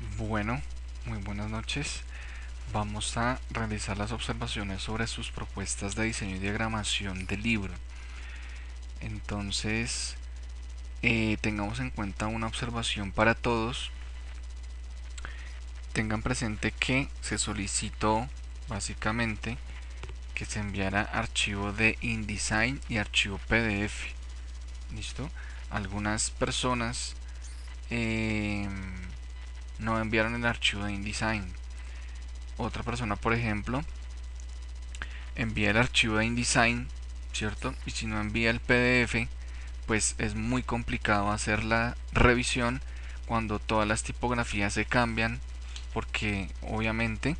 Bueno, muy buenas noches. Vamos a realizar las observaciones sobre sus propuestas de diseño y diagramación del libro. Entonces, tengamos en cuenta una observación para todos. Tengan presente que se solicitó básicamente que se enviara archivo de InDesign y archivo PDF. ¿Listo? Algunas personas no enviaron el archivo de InDesign. Otra persona, por ejemplo, envía el archivo de InDesign, ¿cierto? Y si no envía el PDF, pues es muy complicado hacer la revisión cuando todas las tipografías se cambian, porque obviamente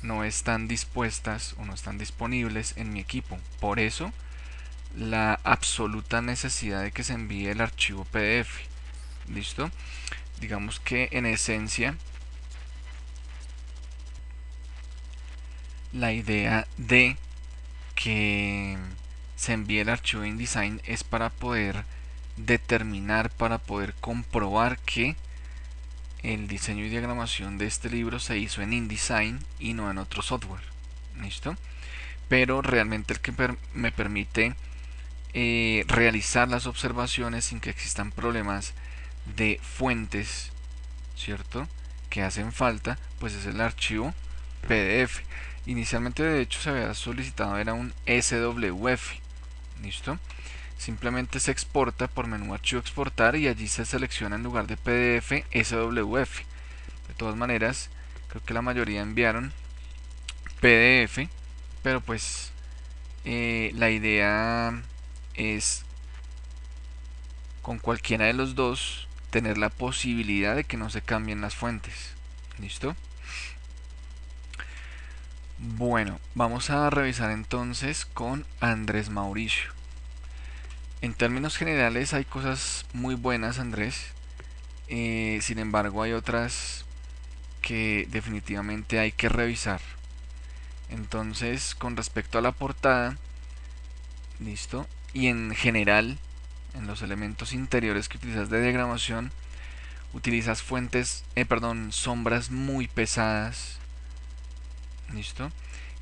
no están dispuestas o no están disponibles en mi equipo. Por eso, la absoluta necesidad de que se envíe el archivo PDF. ¿Listo? Digamos que en esencia, la idea de que se envíe el archivo de InDesign es para poder determinar, para poder comprobar que el diseño y diagramación de este libro se hizo en InDesign y no en otro software. ¿Listo? Pero realmente el que me permite realizar las observaciones sin que existan problemas de fuentes, ¿cierto? Que hacen falta, pues es el archivo PDF. Inicialmente de hecho se había solicitado era un SWF. ¿Listo? Simplemente se exporta por menú archivo exportar y allí se selecciona en lugar de PDF SWF. De todas maneras, creo que la mayoría enviaron PDF, pero pues la idea es con cualquiera de los dos tener la posibilidad de que no se cambien las fuentes. ¿Listo? Bueno, vamos a revisar entonces con Andrés Mauricio. En términos generales hay cosas muy buenas, Andrés. Sin embargo, hay otras que definitivamente hay que revisar. Entonces, con respecto a la portada, listo, y en general, en los elementos interiores que utilizas de diagramación, utilizas sombras muy pesadas, listo,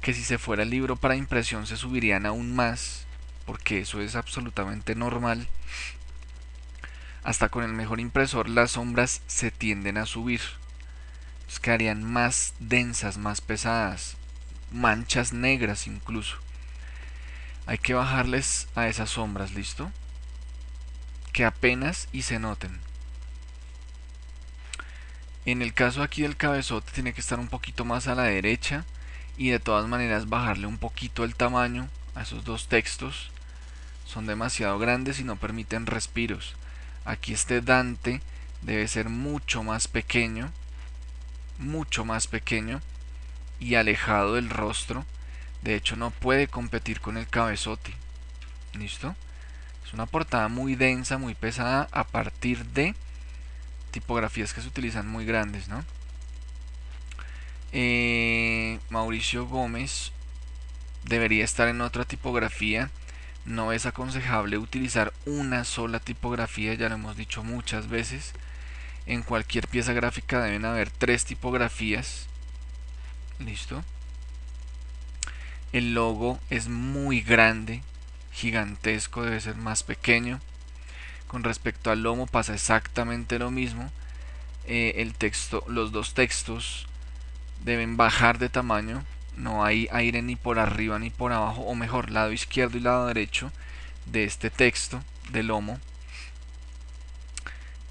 que si se fuera el libro para impresión se subirían aún más, porque eso es absolutamente normal. Hasta con el mejor impresor las sombras se tienden a subir, entonces quedarían más densas, más pesadas, manchas negras incluso. Hay que bajarles a esas sombras, ¿listo? Que apenas y se noten. En el caso aquí del cabezote tiene que estar un poquito más a la derecha y de todas maneras bajarle un poquito el tamaño a esos dos textos. Son demasiado grandes y no permiten respiros. Aquí este Dante debe ser mucho más pequeño y alejado del rostro. De hecho no puede competir con el cabezote. ¿Listo? Es una portada muy densa, muy pesada a partir de tipografías que se utilizan muy grandes, ¿no? Mauricio Gómez debería estar en otra tipografía. No es aconsejable utilizar una sola tipografía, ya lo hemos dicho muchas veces. En cualquier pieza gráfica deben haber tres tipografías. ¿Listo? El logo es muy grande, gigantesco, debe ser más pequeño. Con respecto al lomo pasa exactamente lo mismo. Los dos textos deben bajar de tamaño. No hay aire ni por arriba ni por abajo, o mejor, lado izquierdo y lado derecho de este texto del lomo.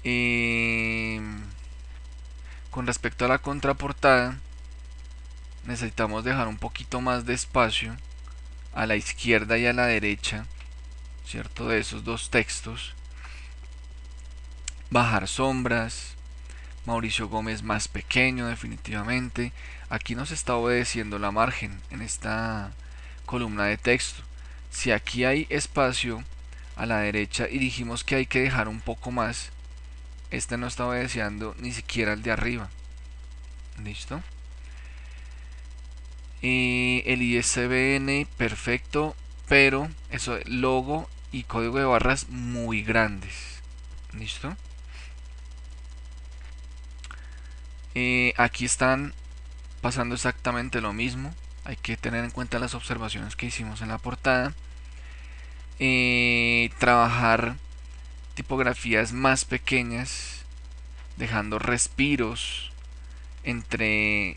Eh, con respecto a la contraportada, necesitamos dejar un poquito más de espacio a la izquierda y a la derecha, ¿cierto? De esos dos textos. Bajar sombras. Mauricio Gómez más pequeño definitivamente. Aquí nos está obedeciendo la margen en esta columna de texto. Si aquí hay espacio a la derecha y dijimos que hay que dejar un poco más, este no está obedeciendo ni siquiera el de arriba. ¿Listo? El ISBN perfecto, pero eso logo y código de barras muy grandes. ¿Listo? Aquí están pasando exactamente lo mismo. Hay que tener en cuenta las observaciones que hicimos en la portada. Trabajar tipografías más pequeñas, dejando respiros entre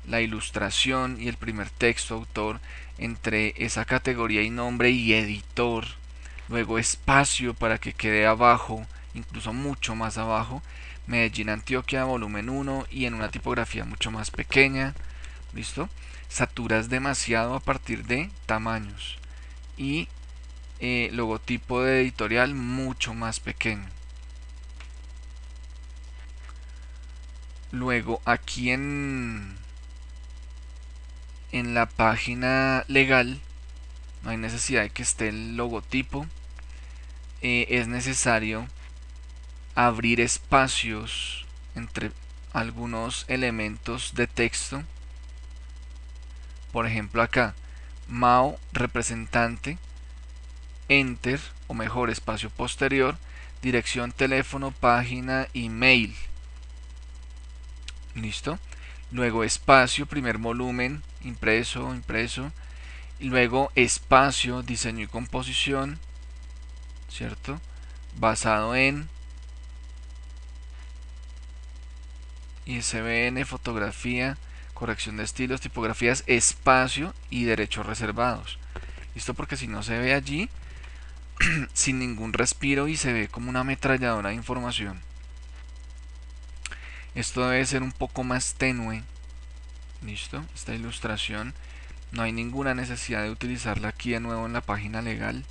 la ilustración y el primer texto autor, entre esa categoría y nombre y editor, luego espacio para que quede abajo, incluso mucho más abajo, Medellín, Antioquia, volumen 1 y en una tipografía mucho más pequeña. ¿Listo? Saturas demasiado a partir de tamaños y logotipo de editorial mucho más pequeño. Luego aquí en la página legal no hay necesidad de que esté el logotipo. Es necesario abrir espacios entre algunos elementos de texto. Por ejemplo acá, Mao representante, enter o mejor espacio posterior, dirección, teléfono, página, email. Listo. Luego espacio, primer volumen, impreso, impreso. Y luego espacio, diseño y composición, ¿cierto? Basado en ISBN, fotografía, corrección de estilos, tipografías, espacio y derechos reservados. Listo, porque si no se ve allí sin ningún respiro y se ve como una ametralladora de información. Esto debe ser un poco más tenue. Listo, esta ilustración no hay ninguna necesidad de utilizarla aquí de nuevo en la página legal.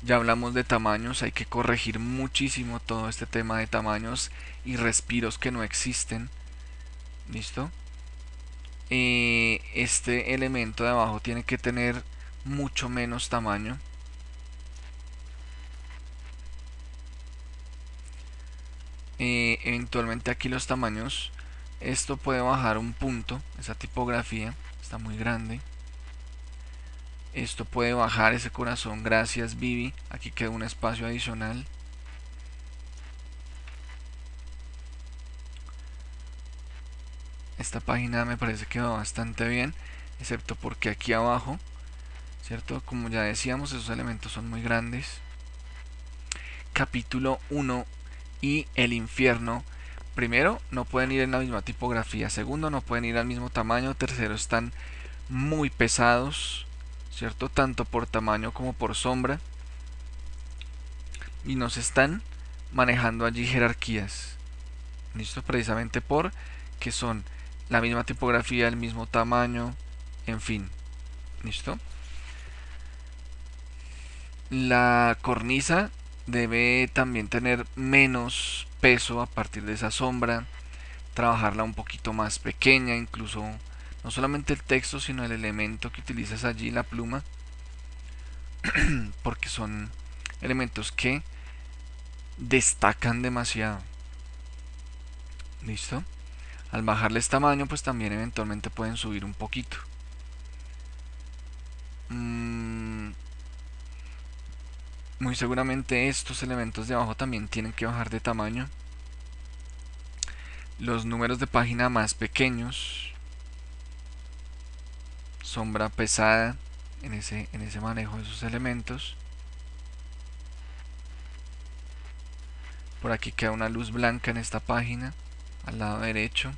Ya hablamos de tamaños, hay que corregir muchísimo todo este tema de tamaños y respiros que no existen. ¿Listo? Este elemento de abajo tiene que tener mucho menos tamaño. Eventualmente aquí los tamaños, esto puede bajar un punto, esa tipografía está muy grande. Esto puede bajar ese corazón, gracias Vivi, aquí queda un espacio adicional. Esta página me parece que va bastante bien, excepto porque aquí abajo, ¿cierto? Como ya decíamos, esos elementos son muy grandes. Capítulo 1 y el infierno. Primero, no pueden ir en la misma tipografía. Segundo, no pueden ir al mismo tamaño. Tercero, están muy pesados, ¿cierto? Tanto por tamaño como por sombra. Y nos están manejando allí jerarquías. ¿Listo? Precisamente por que son la misma tipografía, el mismo tamaño, en fin. ¿Listo? La cornisa debe también tener menos peso a partir de esa sombra, trabajarla un poquito más pequeña, incluso no solamente el texto, sino el elemento que utilizas allí, la pluma, porque son elementos que destacan demasiado. ¿Listo? Al bajarles tamaño, pues también eventualmente pueden subir un poquito. Muy seguramente estos elementos de abajo también tienen que bajar de tamaño. Los números de página más pequeños, sombra pesada en ese manejo de esos elementos. Por aquí queda una luz blanca en esta página, al lado derecho.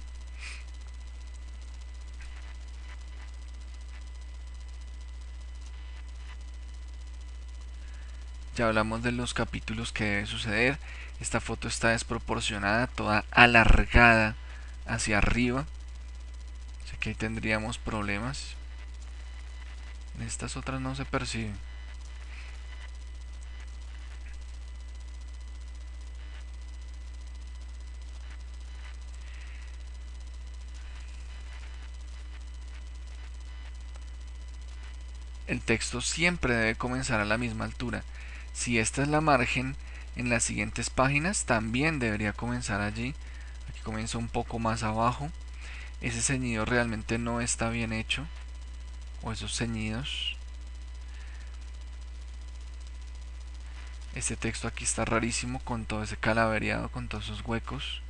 Ya hablamos de los capítulos que debe suceder. Esta foto está desproporcionada, toda alargada hacia arriba. Así que ahí tendríamos problemas. En estas otras no se percibe. El texto siempre debe comenzar a la misma altura. Si esta es la margen, en las siguientes páginas también debería comenzar allí. Aquí comienza un poco más abajo. Ese ceñido realmente no está bien hecho, o esos ceñidos. Este texto aquí está rarísimo con todo ese calavereado, con todos esos huecos.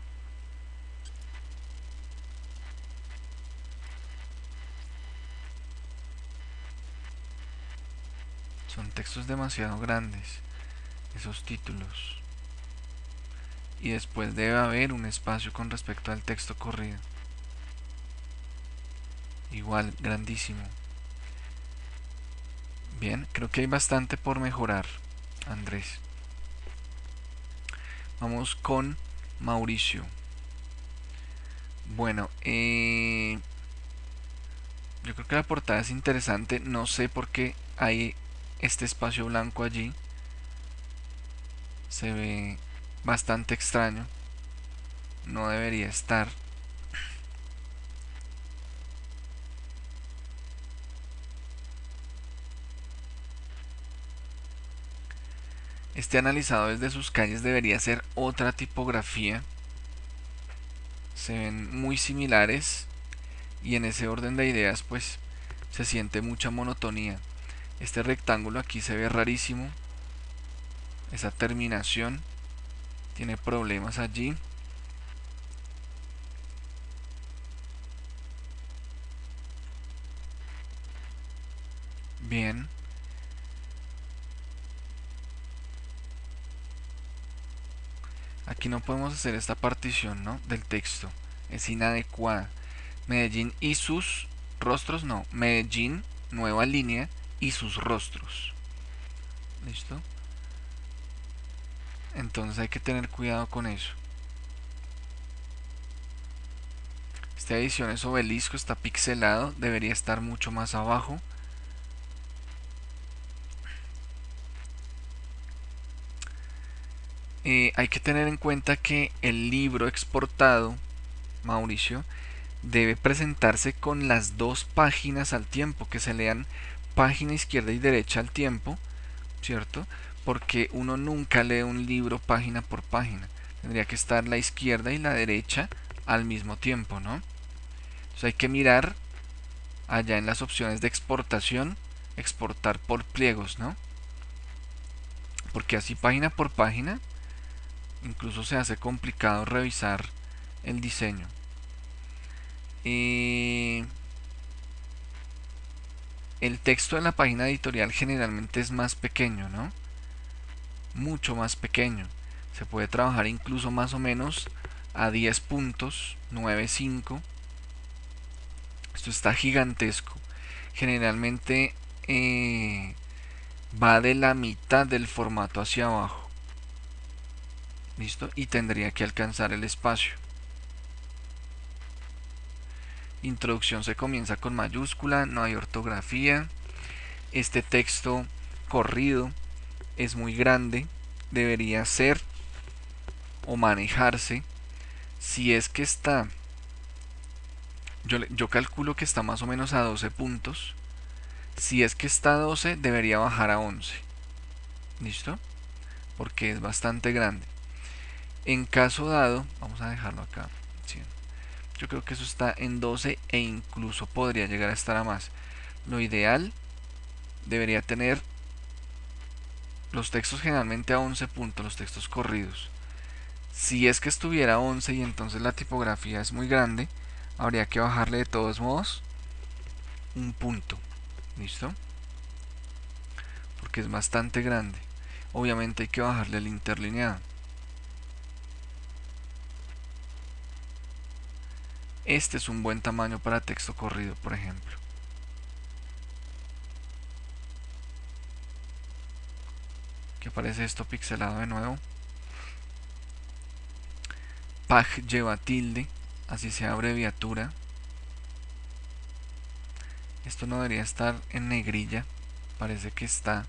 Son textos demasiado grandes, esos títulos. Y después debe haber un espacio con respecto al texto corrido. Igual, grandísimo. Bien, creo que hay bastante por mejorar, Andrés. Vamos con Mauricio. Bueno, yo creo que la portada es interesante. No sé por qué hay este espacio blanco allí. Se ve bastante extraño. No debería estar. Este analizado desde sus calles debería ser otra tipografía. Se ven muy similares y en ese orden de ideas pues se siente mucha monotonía. Este rectángulo aquí se ve rarísimo. Esa terminación tiene problemas allí. Bien. Aquí no podemos hacer esta partición, ¿no? Del texto. Es inadecuada. Medellín y sus rostros, no. Medellín, nueva línea y sus rostros. ¿Listo? Entonces hay que tener cuidado con eso. Esta edición es obelisco, está pixelado, debería estar mucho más abajo. Hay que tener en cuenta que el libro exportado, Mauricio, debe presentarse con las dos páginas al tiempo, que se lean página izquierda y derecha al tiempo, ¿cierto? Porque uno nunca lee un libro página por página. Tendría que estar la izquierda y la derecha al mismo tiempo, ¿no? Entonces hay que mirar allá en las opciones de exportación, exportar por pliegos, ¿no? Porque así página por página, incluso se hace complicado revisar el diseño. El texto de la página editorial generalmente es más pequeño, ¿no? Mucho más pequeño. Se puede trabajar incluso más o menos a 10 puntos, 9,5. Esto está gigantesco. Generalmente va de la mitad del formato hacia abajo. ¿Listo? Y tendría que alcanzar el espacio. Introducción se comienza con mayúscula, no hay ortografía. Este texto corrido es muy grande, debería ser o manejarse. Si es que está, yo calculo que está más o menos a 12 puntos. Si es que está a 12, debería bajar a 11. ¿Listo? Porque es bastante grande. En caso dado, vamos a dejarlo acá. Sí. Yo creo que eso está en 12 e incluso podría llegar a estar a más. Lo ideal debería tener los textos generalmente a 11 puntos, los textos corridos. Si es que estuviera a 11 y entonces la tipografía es muy grande, habría que bajarle de todos modos un punto. ¿Listo? Porque es bastante grande. Obviamente hay que bajarle el interlineado. Este es un buen tamaño para texto corrido, por ejemplo. ¿Qué aparece esto pixelado de nuevo? Pag lleva tilde, así sea abreviatura. Esto no debería estar en negrilla, parece que está.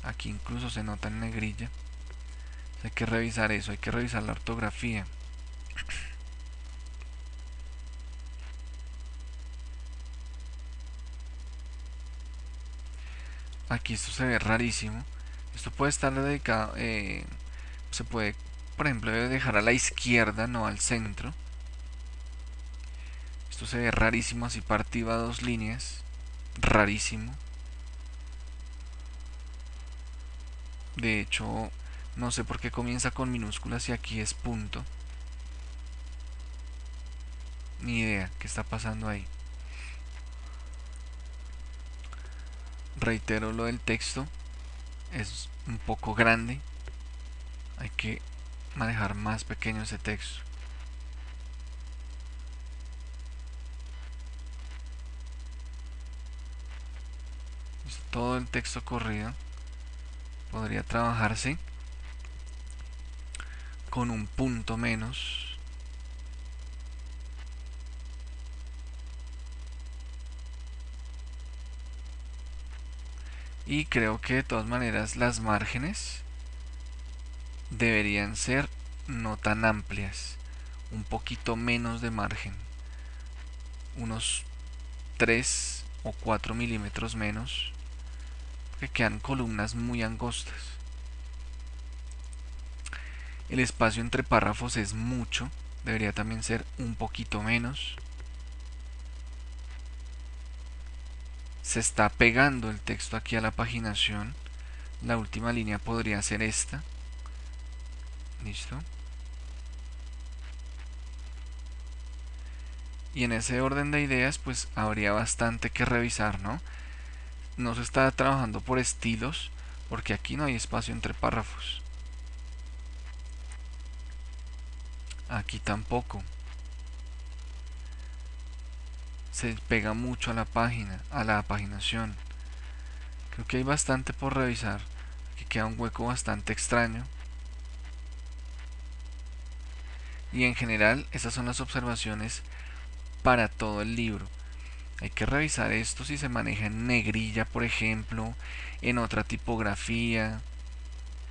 Aquí incluso se nota en negrilla. Hay que revisar eso, hay que revisar la ortografía. Aquí esto se ve rarísimo. Esto puede estar dedicado, se puede, por ejemplo, dejar a la izquierda, no al centro. Esto se ve rarísimo, así partido a dos líneas. Rarísimo. De hecho, No sé por qué comienza con minúsculas y aquí es punto. Ni idea qué está pasando ahí. Reitero lo del texto. Es un poco grande. Hay que manejar más pequeño ese texto. Todo el texto corrido podría trabajarse con un punto menos. Y creo que de todas maneras las márgenes deberían ser no tan amplias, un poquito menos de margen, unos 3 o 4 milímetros menos, que quedan columnas muy angostas. El espacio entre párrafos es mucho, debería también ser un poquito menos. Se está pegando el texto aquí a la paginación. La última línea podría ser esta. Listo. Y en ese orden de ideas, pues habría bastante que revisar, ¿no? No se está trabajando por estilos, porque aquí no hay espacio entre párrafos. Aquí tampoco. Se pega mucho a la página, a la paginación. Creo que hay bastante por revisar. Aquí queda un hueco bastante extraño. Y en general, esas son las observaciones para todo el libro. Hay que revisar esto si se maneja en negrilla, por ejemplo, en otra tipografía.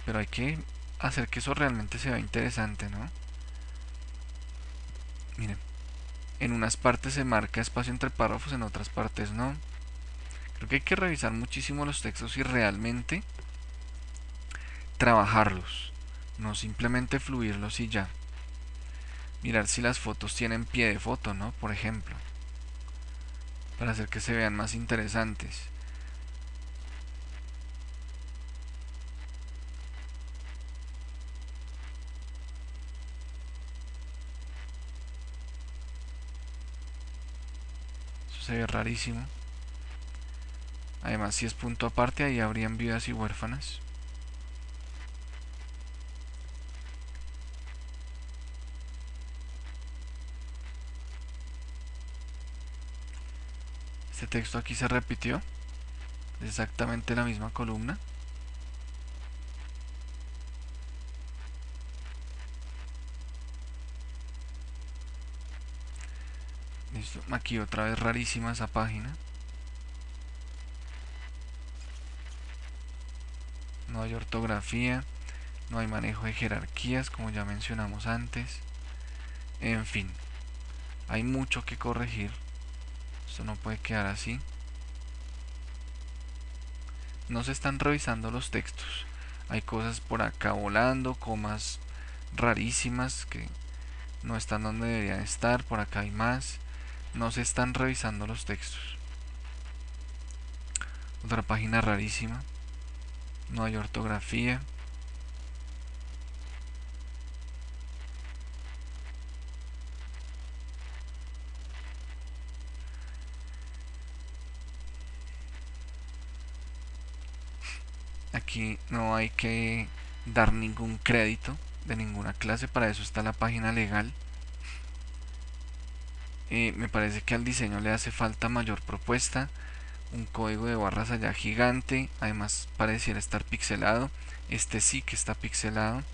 Pero hay que hacer que eso realmente se vea interesante, ¿no? Miren, en unas partes se marca espacio entre párrafos, en otras partes no. Creo que hay que revisar muchísimo los textos y realmente trabajarlos, no simplemente fluirlos y ya. Mirar si las fotos tienen pie de foto, ¿no? Por ejemplo, para hacer que se vean más interesantes. Eso se ve rarísimo. Además, si es punto aparte, ahí habrían viudas y huérfanas. Este texto aquí se repitió. Es exactamente la misma columna. Listo. Aquí otra vez rarísima esa página. No hay ortografía. No hay manejo de jerarquías, como ya mencionamos antes. En fin, hay mucho que corregir. Esto no puede quedar así. No se están revisando los textos. Hay cosas por acá volando, comas rarísimas que no están donde deberían estar. Por acá hay más. No se están revisando los textos. Otra página rarísima. No hay ortografía. Aquí no hay que dar ningún crédito de ninguna clase. Para eso está la página legal. Me parece que al diseño le hace falta mayor propuesta. Un código de barras allá gigante. Además pareciera estar pixelado. Este sí que está pixelado.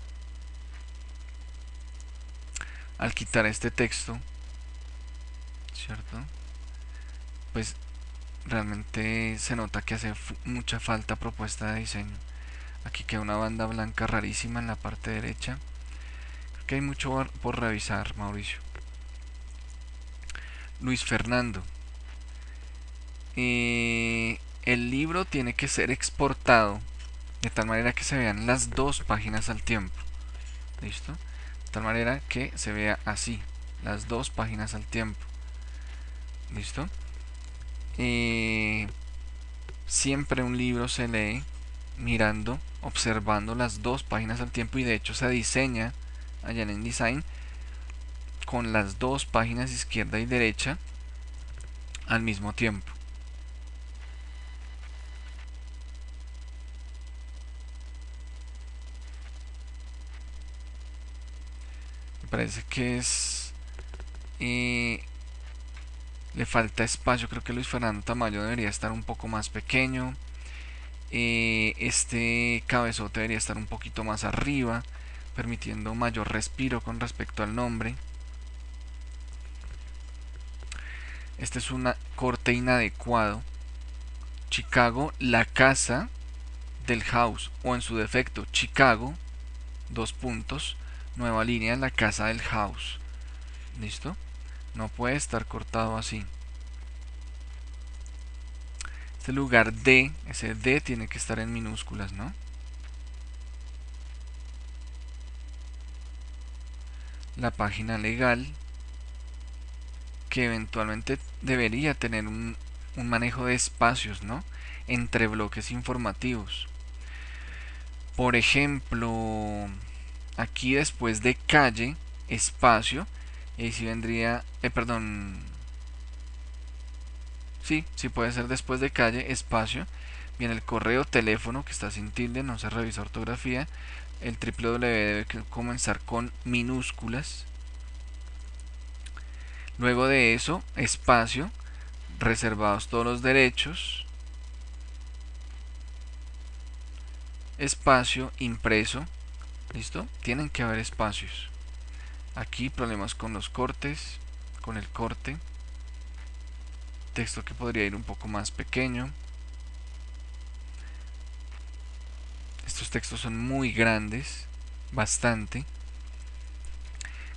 Al quitar este texto, ¿cierto? Pues realmente se nota que hace mucha falta propuesta de diseño. Aquí queda una banda blanca rarísima en la parte derecha. Creo que hay mucho por revisar, Mauricio. Luis Fernando. El libro tiene que ser exportado de tal manera que se vean las dos páginas al tiempo. ¿Listo? De tal manera que se vea así, las dos páginas al tiempo. ¿Listo? Siempre un libro se lee mirando observando las dos páginas al tiempo, y de hecho se diseña allá en InDesign con las dos páginas izquierda y derecha al mismo tiempo. Me parece que le falta espacio. Creo que Luis Fernando Tamayo debería estar un poco más pequeño. Este cabezote debería estar un poquito más arriba, permitiendo mayor respiro con respecto al nombre. Este es un corte inadecuado. Chicago, la casa del house, o en su defecto Chicago, dos puntos, nueva línea, la casa del house. ¿Listo? No puede estar cortado así. Este lugar D, ese D tiene que estar en minúsculas, ¿no? La página legal, que eventualmente debería tener un manejo de espacios, ¿no? Entre bloques informativos. Por ejemplo, aquí después de calle, espacio, y ahí sí vendría, perdón, sí puede ser después de calle, espacio, viene el correo, teléfono, que está sin tilde, no se revisa ortografía, el www debe comenzar con minúsculas, luego de eso, espacio, reservados todos los derechos, espacio, impreso, ¿listo? Tienen que haber espacios. Aquí problemas con los cortes, con el corte, texto que podría ir un poco más pequeño. Estos textos son muy grandes, bastante.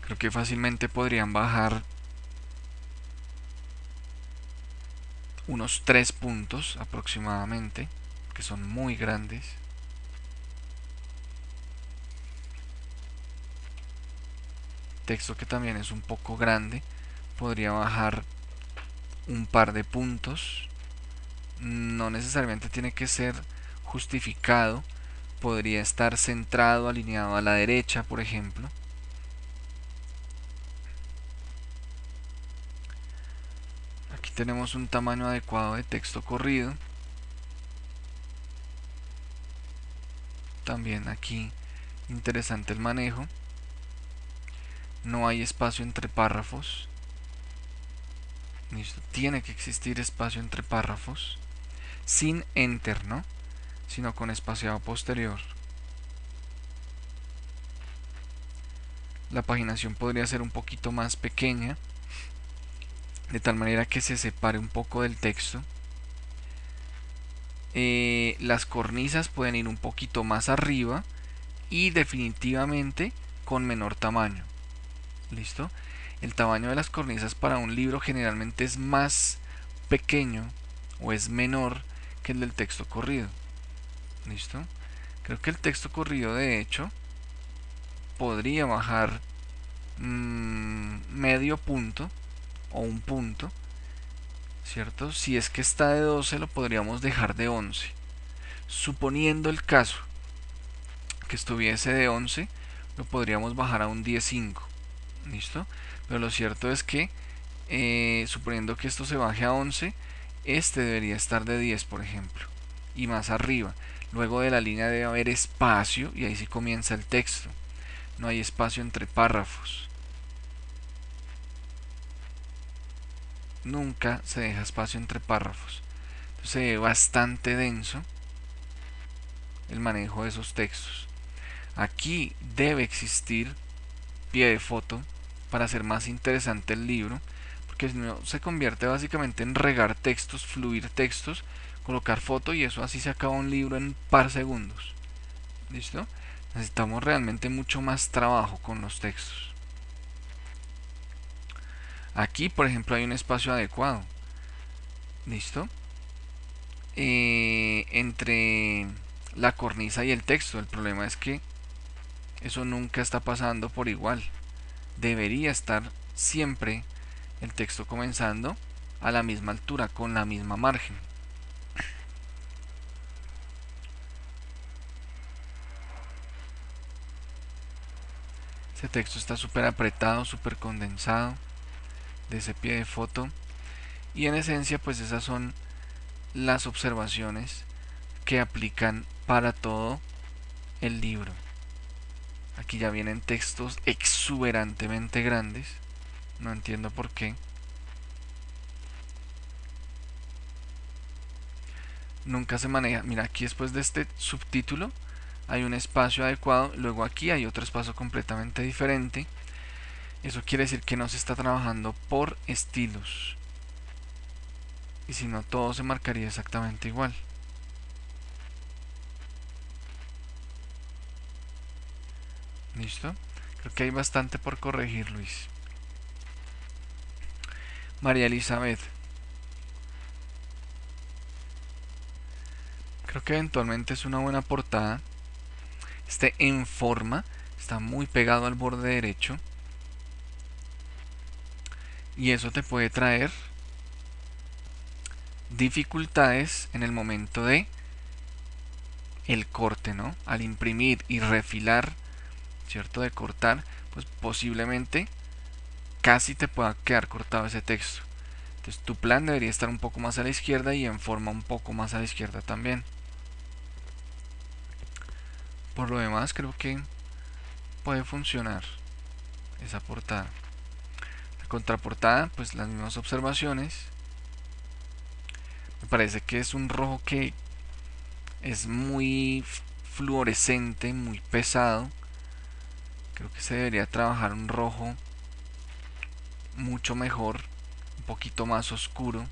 Creo que fácilmente podrían bajar unos 3 puntos aproximadamente, que son muy grandes. Texto que también es un poco grande, podría bajar un par de puntos. No necesariamente tiene que ser justificado, podría estar centrado, alineado a la derecha, por ejemplo. Aquí tenemos un tamaño adecuado de texto corrido. También aquí interesante el manejo. No hay espacio entre párrafos. ¿Listo? Tiene que existir espacio entre párrafos. Sin enter, ¿no? Sino con espaciado posterior. La paginación podría ser un poquito más pequeña, de tal manera que se separe un poco del texto. Las cornisas pueden ir un poquito más arriba y definitivamente con menor tamaño. ¿Listo? El tamaño de las cornisas para un libro generalmente es más pequeño o es menor que el del texto corrido. ¿Listo? Creo que el texto corrido, de hecho, podría bajar medio punto o un punto, ¿cierto? Si es que está de 12, lo podríamos dejar de 11. Suponiendo el caso que estuviese de 11, lo podríamos bajar a un 10.5. ¿Listo? Pero lo cierto es que, suponiendo que esto se baje a 11, este debería estar de 10, por ejemplo, y más arriba. Luego de la línea debe haber espacio, y ahí sí comienza el texto. No hay espacio entre párrafos. Nunca se deja espacio entre párrafos. Entonces se ve bastante denso el manejo de esos textos. Aquí debe existir pie de foto para hacer más interesante el libro, porque si no se convierte básicamente en regar textos, fluir textos, colocar foto, y eso así se acaba un libro en un par segundos. ¿Listo? Necesitamos realmente mucho más trabajo con los textos. Aquí, por ejemplo, hay un espacio adecuado. ¿Listo? Entre la cornisa y el texto. El problema es que eso nunca está pasando por igual. Debería estar siempre el texto comenzando a la misma altura, con la misma margen. Ese texto está súper apretado, súper condensado de ese pie de foto. Y en esencia, pues esas son las observaciones que aplican para todo el libro. Aquí ya vienen textos exuberantemente grandes. No entiendo por qué. Nunca se maneja. Mira, aquí después de este subtítulo hay un espacio adecuado. Luego aquí hay otro espacio completamente diferente. Eso quiere decir que no se está trabajando por estilos. Y si no, todo se marcaría exactamente igual. ¿Listo? Creo que hay bastante por corregir, Luis. María Elizabeth. Creo que eventualmente es una buena portada. Este en forma. Está muy pegado al borde derecho. Y eso te puede traer dificultades en el momento de el corte, ¿no? Al imprimir y refilar, ¿cierto? De cortar, pues posiblemente casi te pueda quedar cortado ese texto. Entonces tu plan debería estar un poco más a la izquierda y en forma un poco más a la izquierda también. Por lo demás creo que puede funcionar esa portada. La contraportada, pues las mismas observaciones. Me parece que es un rojo que es muy fluorescente, muy pesado. Creo que se debería trabajar un rojo mucho mejor, un poquito más oscuro.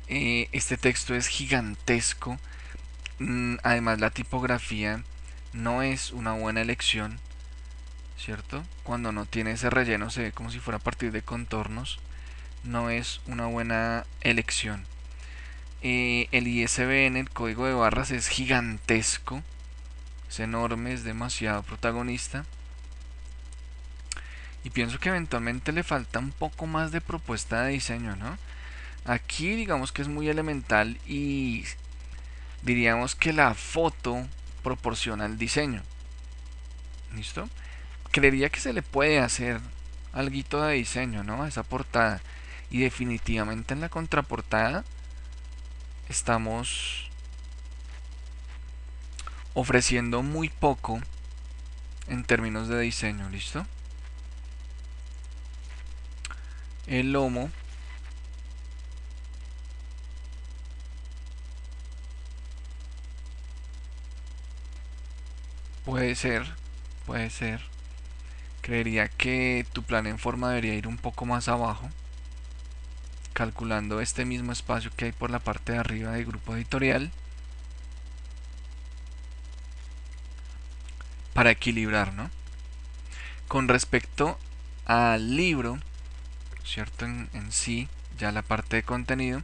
Este texto es gigantesco. Además la tipografía no es una buena elección, ¿cierto? Cuando no tiene ese relleno se ve como si fuera a partir de contornos. No es una buena elección. El ISBN, el código de barras, es gigantesco. Es enorme, es demasiado protagonista. Y pienso que eventualmente le falta un poco más de propuesta de diseño, ¿no? Aquí digamos que es muy elemental y diríamos que la foto proporciona el diseño. ¿Listo? Creería que se le puede hacer algo de diseño, ¿no? A esa portada. Y definitivamente en la contraportada estamos ofreciendo muy poco en términos de diseño, ¿listo? El lomo puede ser, puede ser. Creería que tu plan en forma debería ir un poco más abajo, calculando este mismo espacio que hay por la parte de arriba del grupo editorial para equilibrar, ¿no? Con respecto al libro, ¿cierto? En sí, ya la parte de contenido,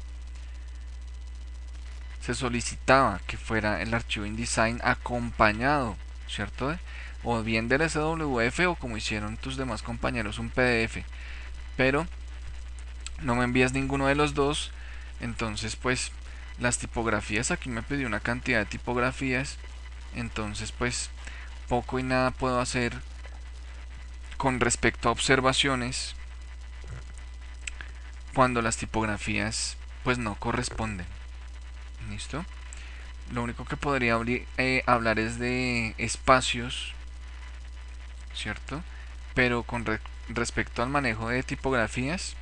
se solicitaba que fuera el archivo InDesign acompañado, ¿cierto? O bien del SWF o como hicieron tus demás compañeros un PDF, pero no me envías ninguno de los dos, entonces pues las tipografías, aquí me pidió una cantidad de tipografías, entonces pues poco y nada puedo hacer con respecto a observaciones cuando las tipografías pues no corresponden. ¿Listo? Lo único que podría hablar es de espacios, ¿cierto? Pero con respecto al manejo de tipografías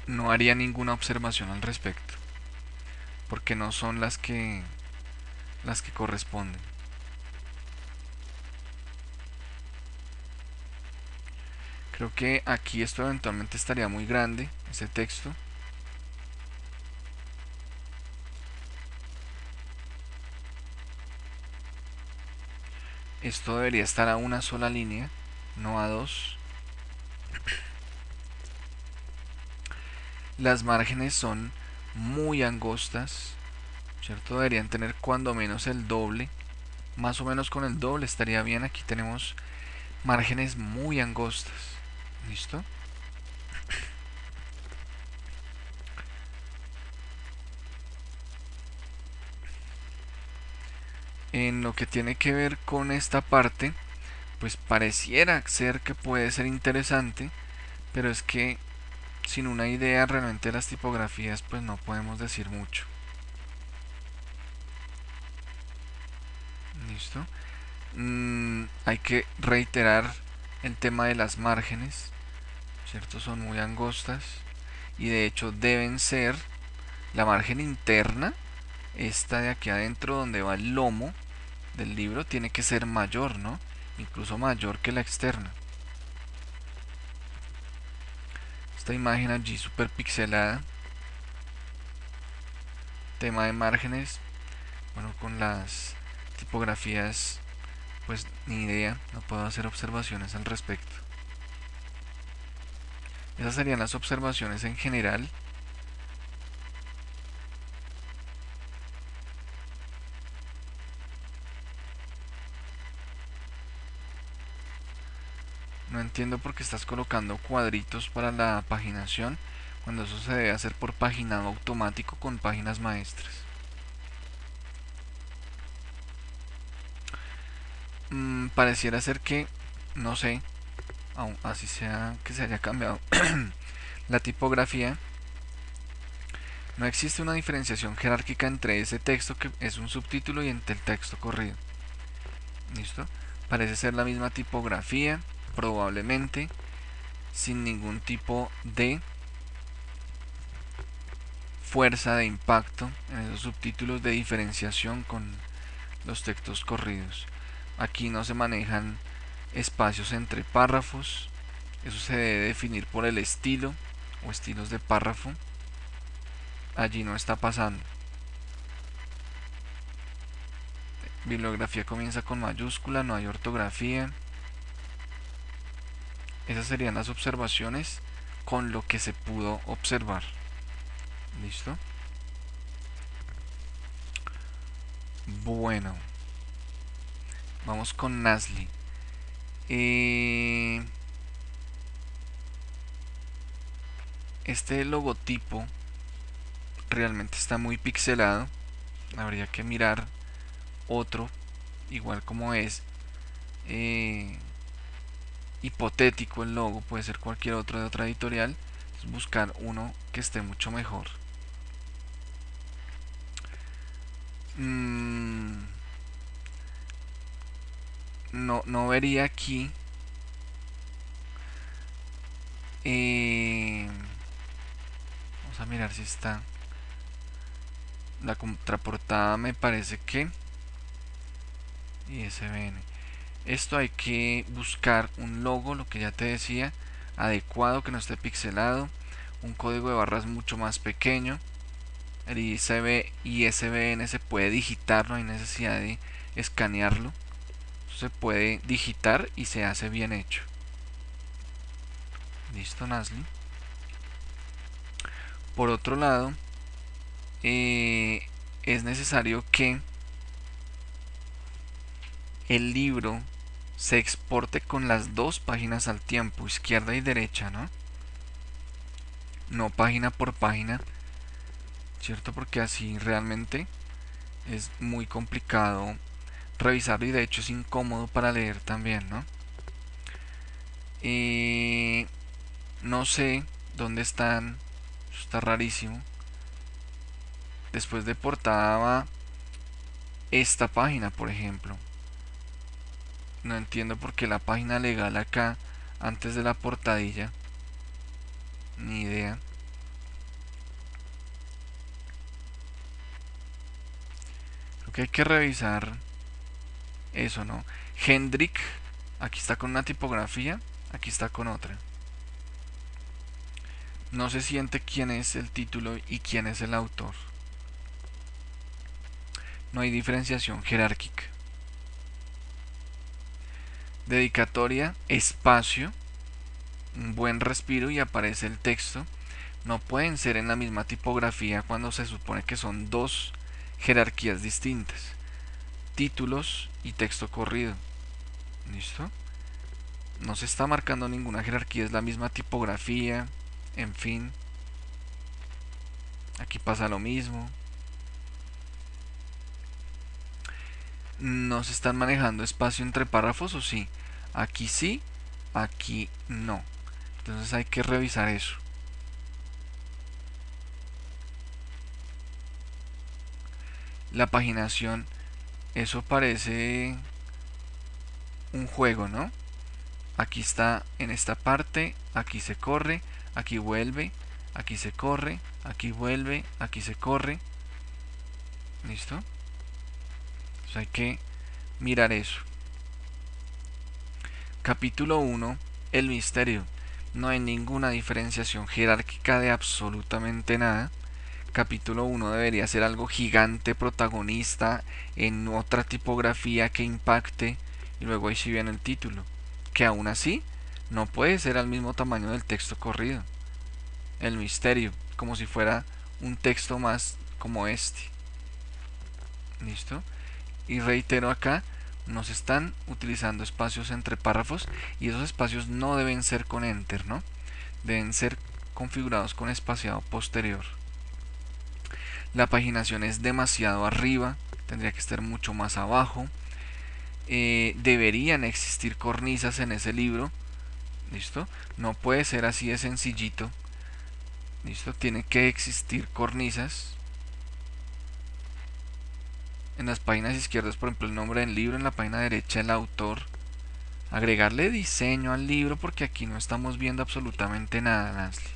no haría ninguna observación al respecto, porque no son las que corresponden. Creo que aquí esto eventualmente estaría muy grande, ese texto. Esto debería estar a una sola línea, no a dos. Las márgenes son muy angostas, ¿cierto? Deberían tener cuando menos el doble. Más o menos con el doble estaría bien. Aquí tenemos márgenes muy angostas. ¿Listo? En lo que tiene que ver con esta parte, pues pareciera ser que puede ser interesante, pero es que sin una idea realmente de las tipografías pues no podemos decir mucho. ¿Listo? Hay que reiterar el tema de las márgenes, ¿cierto? Son muy angostas y de hecho deben ser la margen interna, esta de aquí adentro donde va el lomo del libro, tiene que ser mayor, ¿no? Incluso mayor que la externa. Esta imagen allí super pixelada. Tema de márgenes, bueno, con las tipografías pues ni idea, no puedo hacer observaciones al respecto. Esas serían las observaciones en general. No entiendo por qué estás colocando cuadritos para la paginación cuando eso se debe hacer por paginado automático con páginas maestras. Pareciera ser que, no sé, aun así sea que se haya cambiado la tipografía, no existe una diferenciación jerárquica entre ese texto que es un subtítulo y entre el texto corrido. ¿Listo? Parece ser la misma tipografía, probablemente, sin ningún tipo de fuerza de impacto en esos subtítulos de diferenciación con los textos corridos. Aquí no se manejan espacios entre párrafos, eso se debe definir por el estilo o estilos de párrafo. Allí no está pasando. Bibliografía comienza con mayúscula, no hay ortografía. Esas serían las observaciones con lo que se pudo observar. ¿Listo? Bueno, vamos con Nasli. Este logotipo realmente está muy pixelado. Habría que mirar otro, igual como es hipotético el logo, puede ser cualquier otro de otra editorial. Es buscar uno que esté mucho mejor. No vería aquí vamos a mirar si está la contraportada. Me parece que ISBN. Esto hay que buscar un logo, lo que ya te decía, adecuado, que no esté pixelado, un código de barras mucho más pequeño. El ISBN se puede digitar, no hay necesidad de escanearlo. Se puede digitar y se hace bien hecho. Listo, Nasli. Por otro lado, es necesario que el libro se exporte con las dos páginas al tiempo, izquierda y derecha, ¿no? No página por página, ¿cierto? Porque así realmente es muy complicado revisarlo y de hecho es incómodo para leer también, ¿no? No sé dónde están, eso está rarísimo. Después de portada va esta página, por ejemplo. No entiendo por qué la página legal acá antes de la portadilla. Ni idea. Creo que hay que revisar eso, ¿no? Hendrik, aquí está con una tipografía, aquí está con otra. No se siente quién es el título y quién es el autor. No hay diferenciación jerárquica. Dedicatoria, espacio, un buen respiro y aparece el texto. No pueden ser en la misma tipografía cuando se supone que son dos jerarquías distintas. Títulos y texto corrido. ¿Listo? No se está marcando ninguna jerarquía, es la misma tipografía. En fin. Aquí pasa lo mismo. ¿No se están manejando espacio entre párrafos o sí? Aquí sí, aquí no. Entonces hay que revisar eso. La paginación, eso parece un juego, ¿no? Aquí está en esta parte, aquí se corre, aquí vuelve, aquí se corre, aquí vuelve, aquí se corre. ¿Listo? Entonces hay que mirar eso. Capítulo 1. El misterio. No hay ninguna diferenciación jerárquica de absolutamente nada. Capítulo 1 debería ser algo gigante, protagonista, en otra tipografía que impacte. Y luego ahí sí viene el título. Que aún así no puede ser al mismo tamaño del texto corrido. El misterio, como si fuera un texto más como este. ¿Listo? Y reitero acá, no se están utilizando espacios entre párrafos y esos espacios no deben ser con enter, ¿no? Deben ser configurados con espaciado posterior. La paginación es demasiado arriba, tendría que estar mucho más abajo. Deberían existir cornisas en ese libro. ¿Listo? No puede ser así de sencillito. ¿Listo? Tiene que existir cornisas. En las páginas izquierdas, por ejemplo, el nombre del libro, en la página derecha el autor. Agregarle diseño al libro porque aquí no estamos viendo absolutamente nada, Nancy.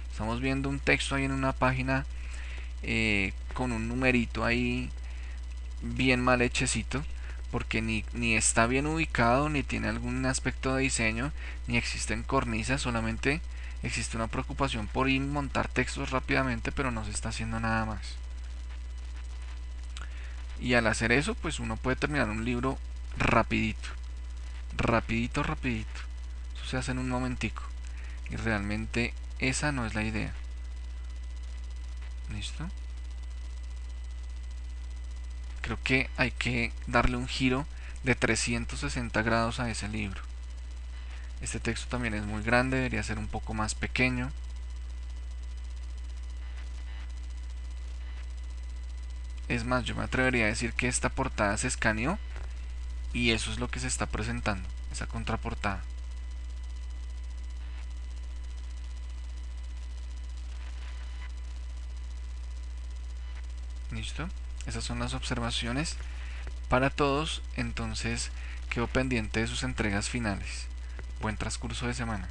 Estamos viendo un texto ahí en una página con un numerito ahí bien mal hechecito porque ni está bien ubicado, ni tiene algún aspecto de diseño, ni existen cornisas, solamente existe una preocupación por montar textos rápidamente, pero no se está haciendo nada más. Y al hacer eso, pues uno puede terminar un libro rapidito, rapidito, rapidito. Eso se hace en un momentico. Y realmente esa no es la idea. ¿Listo? Creo que hay que darle un giro de 360 grados a ese libro. Este texto también es muy grande, debería ser un poco más pequeño. Es más, yo me atrevería a decir que esta portada se escaneó y eso es lo que se está presentando, esa contraportada. ¿Listo? Esas son las observaciones para todos, entonces quedo pendiente de sus entregas finales. Buen transcurso de semana.